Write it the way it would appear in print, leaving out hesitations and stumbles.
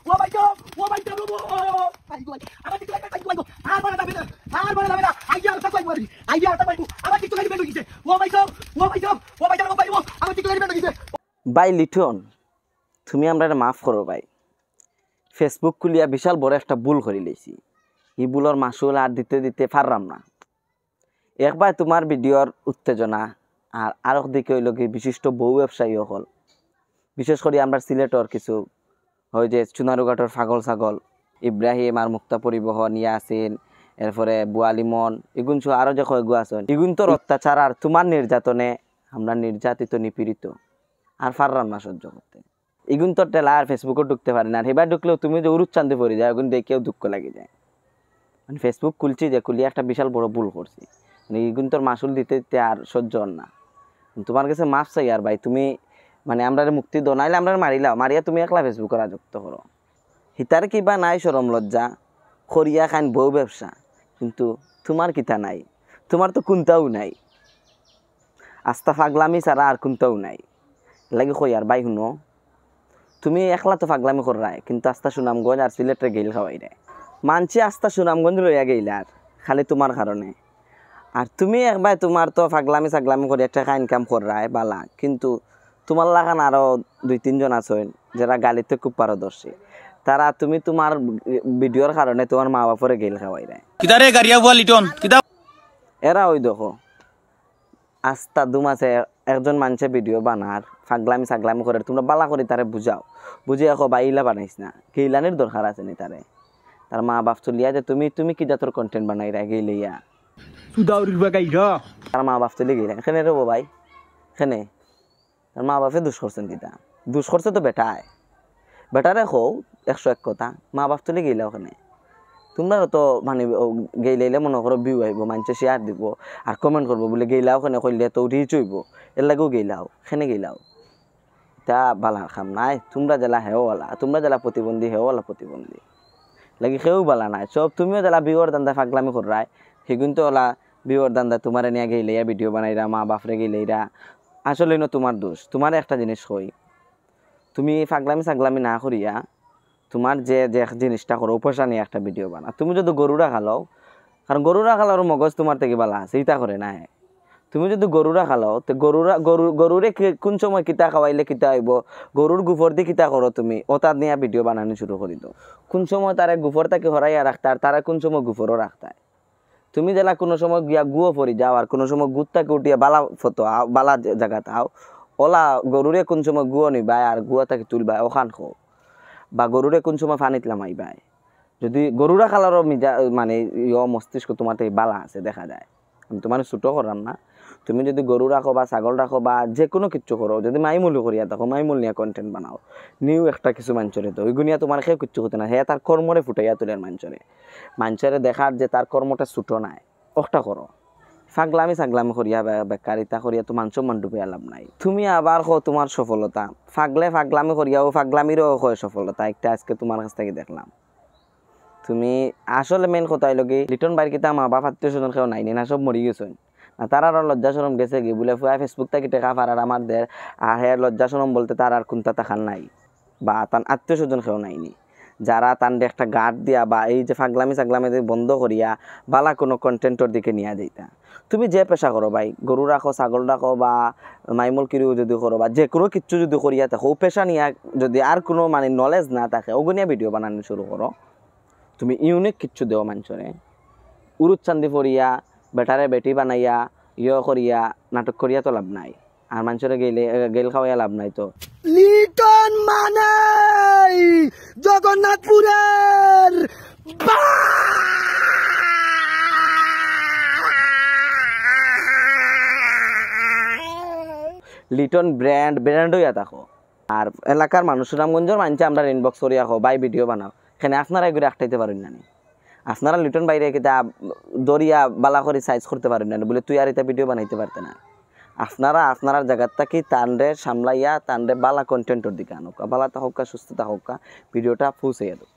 ও ভাই তো ও ভাই তো আমার কিছু লাগবে আর বড় যাবে না আইয়া আর তাকলাই মারি আইয়া আর তাকলাই আমার কিছু লাগবে না গিয়েছে ও ভাই তো আমার কিছু লাগবে না গিয়েছে ভাই লিটন তুমি আমরা মাফ করো ভাই ফেসবুক খুলিয়া বিশাল বড় একটা ভুল করে লইছি এই ভুলের মাসুল আর দিতে দিতে পারলাম না একবার তোমার ভিডিওর উত্তেজনা আর আরেক দিকে হইল কি বিশিষ্ট বউ ব্যবসায়ী হল বিশেষ করে আমরা সিলেটর কিছু হয় যে চুনারুঘাটর পাগল ছাগল ইব্রাহিম আর মুক্তা পরিবহন ইয়াসিন এরপরে বুয়ালিমন এগুন আরো যে কয়েকগু আছেন এগুন তোর অত্যাচার আর তোমার নির্যাতনে আমরা নির্যাতিত নিপীড়িত আর পারলাম না সহ্য করতে এগুন তোর টেলা আর ফেসবুকে ঢুকতে পারি না আর এবার ঢুকলেও তুমি যে উরুচ্চান্দে পড়ে যায় এগুন দেখেও দুঃখ লাগে যায় মানে ফেসবুক খুলছি যে খুলিয়ে একটা বিশাল বড় ভুল করছি মানে এগুন তোর মাসুল দিতে দিতে আর সহ্য হন না তোমার কাছে মাফ চাই আর ভাই তুমি মানে আমরা মুক্তি দো নাইলে আমরা মারিলাও মারিয়া তুমি একলা ফেসবুকে রাজত্ব করো হিতার কিবা নাই সরম লজ্জা খরিয়া খান বউ ব্যবসা কিন্তু তোমার কিতা নাই তোমার তো কোনটাও নাই আস্তা ফাগলামি ছাড়া আর কোনটাও নাই লাগে কই আর ভাই শুনো তুমি একলা তো ফাগলামি করায় কিন্তু আস্তা সুনামগঞ্জ আর সিলেটের গেল খাওয়াই রে মানছি আস্তা সুনামগঞ্জ লইয়া গেইলে আর খালি তোমার কারণে আর তুমি একবার তোমার তো ফাগলামি সাগলামি করে একটা ইনকাম করায় বালা কিন্তু তোমার লাগান আরো 2-3 জন আছেন যারা গালিতে খুব পারদর্শী তারা তুমি তোমার ভিডিওর কারণে তোমার মা বাপরে গেল খাওয়াই রে কিদারে গাড়িয়া বুয়া লিটন কিদা এরা ওই দেখো আস্তা দুমাসে একজন মানুষে ভিডিও বানার ফাগলামি সাগলামি করে তোমরা বালা করে তারে বুঝাও বুঝে এখন বাইলা বানাইছ না গেইলানির দরকার আছে নি তারে তার মা বাপ চলিয়া যে তুমি তুমি কি জাতর কন্টেন্ট বানাই রা গেইলিয়া সুদাউরির বাগাইরা তার মা বাপ চলে গেলেন এখানে রবো ভাই এখানে তার মা বাপে দুষ করছেন কিতা দুষ করছে তো বেটারে হও 101 কথা মা বাপ চলে গেলে ওখানে তোমরা তো মানে গেইলে মনে করো ভিউ আইব মানুষে শেয়ার দিব আর কমেন্ট করবো বলে গেলাও ওখানে কইলে তো রিচ হইব এর লাগেও গেলাও এখানে গেলাও তা বালা খাম নাই তোমরা জেলা হেওয়ালা তোমরা জেলা প্রতিবন্ধী হেওয়ালা প্রতিবন্ধী লাগি সেও বালা নাই সব তুমিও জেলা বিওর দান্দা ফাগলামি করায় সেগুন তো ওলা বিওর দান্দা তোমার নিয়ে গেইলেয়া ভিডিও বানাইরা মা বাপরে গেইলেইরা আসলে না তোমার দোষ তোমার একটা জিনিস কই তুমি ফাগলামি সাগলামি না করিয়া তোমার যে যে জিনিসটা করো পয়সা নিয়ে একটা ভিডিও বানা তুমি যদি গরুরা খালাও কারণ গরুরা খালার মগজ তোমার থেকে বালা আছে ইটা করে না তুমি যদি গরুরা খালাও তো গরুরে কোন সময় কিতা খাওয়াইলে কিতা হইব গরুর গোবর দিয়ে কিতা করো তুমি ওটা নিয়ে ভিডিও বানানো শুরু করি দাও কোন সময় তারা গোবরটাকে হরাইয়া রাখতার তারা কোন সময় গোবরও রাখতায় তুমি জেলা কোনো সময় গিয়া গুয়ো পরি যাও আর কোনো সময় গুড়টাকে উঠিয়া বালা ফটো বালা জায়গাতে আও ওলা গরুরে কোন সময় গুয়ো নিবাই আর গুয়াটাকে তুলবাই ওখান খো বা গরুরে কোন সময় পানিত লামাইবাই যদি গরুরা খালারও মানে মস্তিষ্ক তোমার থেকে বালা আছে দেখা যায় আমি তোমার ছোটো করাম না তুমি যদি গরু রাখো বা ছাগল রাখো বা যে কোনো কিচ্ছু করো যদি মাইমূল্য করিয়া থাকো মাইমূল নিয়ে কন্টেন্ট বানাও নিউ একটা কিছু মানুষরে তো ওইগুনিয়া তোমার সেও কিচ্ছু হতে না হ্যাঁ তার কর্মরে ফুটাইয়া তোলের মানুষরে দেখার যে তার কর্মটা ছুটো নাই ওটা করো ফাগলামি সাগলামি করিয়া বেকারিতা করিয়া তো মান সম্মান ডুবিয়া লাভ নাই তুমি আবার কো তোমার সফলতা ফাগলামি করিয়াও ফাগলামিরও হয় সফলতা একটা আজকে তোমার কাছ থেকে দেখলাম তুমি আসলে মেন কথা হইল কি লিটন বাইর কিতা মা বাপ আত্মীয় স্বজন কেউ নাই না সব মরি গেছেন তার আর লজ্জা শরম গেছে কি বলে ফুয়া ফেসবুক থেকে টেকা পারার আমাদের আর হ্যাঁ লজ্জা শরম বলতে তার আর কোনটা তাখান নাই বা তার আত্মীয় স্বজন কেউ নাইনি যারা তান একটা গার্ড দিয়া বা এই যে ফাগলামি সাগলামি বন্ধ করিয়া বালা কোনো কন্টেন্টর দিকে নিয়ে যাইতা তুমি যে পেশা করো ভাই গরু রাখো ছাগল রাখো বা মাইমল কিরিও যদি করো বা যে কোনো কিছু যদি করিয়া থাকো ও পেশা নিয়ে যদি আর কোনো মানে নলেজ না থাকে ওগুনিয়া ভিডিও বানানো শুরু করো তুমি ইউনিক কিচ্ছু দেও মানুষরে উরুচ্চান্দি পড়িয়া বেটারে বেটি বানাইয়া করিয়া নাটক করিয়া তো লাভ নাই আর মানুষরে গেল খাওয়াইয়া লাভ নাই তো লিটন মানে জগন্নাথপুরের লিটন ব্র্যান্ড হইয়া থাকো আর এলাকার মানুষ সুনামগঞ্জের মানুষে আমরা ইনবক্স করিয়া হো বাই ভিডিও বানাও এখানে আপনারা এগুলো একটাইতে পারেন না আপনারা লিটন বাইরে কিতা দরিয়া বালা করে সাইজ করতে পারেন না বলে তুই আর এটা ভিডিও বানাইতে পারতে না আপনারা জায়গার থাকি তানরে সামলাইয়া তানরে বালা কন্টেন্টর দিকে আনুকা বালা থাকুকা সুস্থতা হোক ভিডিওটা পৌঁছাইয়া দাও